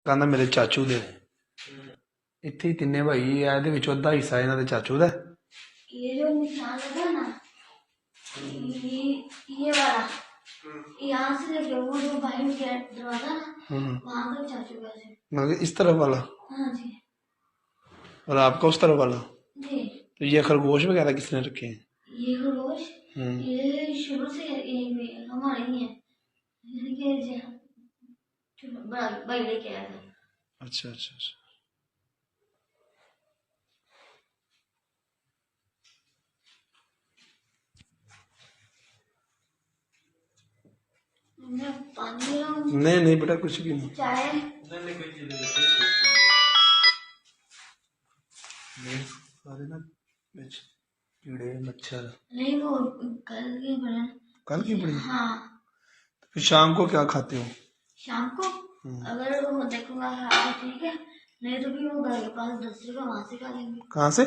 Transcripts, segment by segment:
ਕਹਿੰਦਾ ਮੇਰੇ ਚਾਚੂ ਦੇ ਇੱਥੇ ਹੀ ਤਿੰਨੇ ਭਾਈ ਆ ਇਹਦੇ ਵਿੱਚੋਂ ਅੱਧਾ ਹਿੱਸਾ ਇਹਨਾਂ ਦੇ ਚਾਚੂ ਦਾ ये जो निशान लगा ना, ये वाला यहाँ से लेके वो जो बाहर गेट दरवाजा ना वहाँ तक चाचू का है। मगर इस तरफ वाला हाँ जी और आपका उस तरफ वाला। जी। तो ये खरगोश वगैरह किसने रखे हैं? ये खरगोश ये शुरू से यही में हमारे ही है, यानी कि जी बड़ा भाई लेके आया था। अच्छा अच्छा अच्छा। मैं पानी ले रहा हूँ। नहीं नहीं बेटा कुछ भी नहीं। चाय सारे ना कीड़े मच्छर। नहीं वो कल की बना। कल की पड़ी? हाँ। तो फिर शाम को क्या खाते हो? शाम को अगर वो देखूंगा हाँ ठीक है, नहीं तो फिर वो घर के पास 10 रुपया वहां से खा लेंगे। कहाँ से?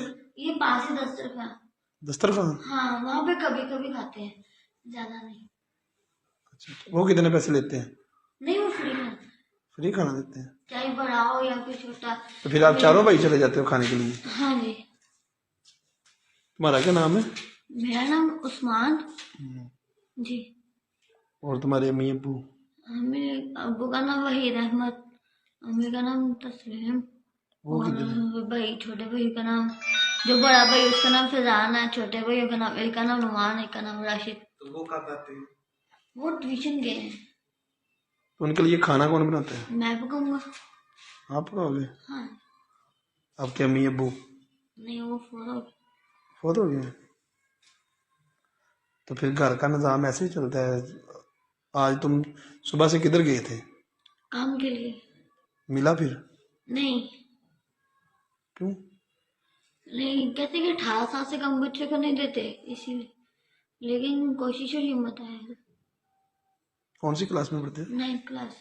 ये पास ही 10 रुपया। दस्तरखान? हाँ वहाँ पे कभी कभी खाते हैं, ज्यादा नहीं। अच्छा वो कितने पैसे लेते हैं? नहीं वो फ्री है, फ्री खाना देते हैं? चाहे बड़ा हो या फिर छोटा। तो फिर आप चारों भाई चले जाते हो खाने के लिए? हाँ जी। तुम्हारा क्या नाम है? मेरा नाम उस्मान जी। और तुम्हारे अम्मी अब्बू? मेरे अब्बू का नाम वहीद अहमद, अम्मी का नाम तस्लीम, वो और कितने? भाई छोटे भाई का नाम, जो बड़ा भाई उसका नाम फैजान है, छोटे भाई का नाम, एक का नाम नुमान, एक का नाम राशिद। तो वो कब आते हैं? वो ट्यूशन गए हैं। तो उनके लिए खाना कौन बनाता है? मैं पकाऊंगा। आप पकाओगे? हाँ। आपके अम्मी अब्बू? नहीं वो फोन बहुत हो गए। तो फिर घर का निज़ाम ऐसे ही चलता है। आज तुम सुबह से किधर गए थे? काम के लिए। मिला फिर? नहीं क्यों? नहीं कहते कि 18 साल से कम बच्चे को नहीं देते इसीलिए, लेकिन कोशिश और हिम्मत है। कौन सी क्लास में पढ़ते हो? 9th class.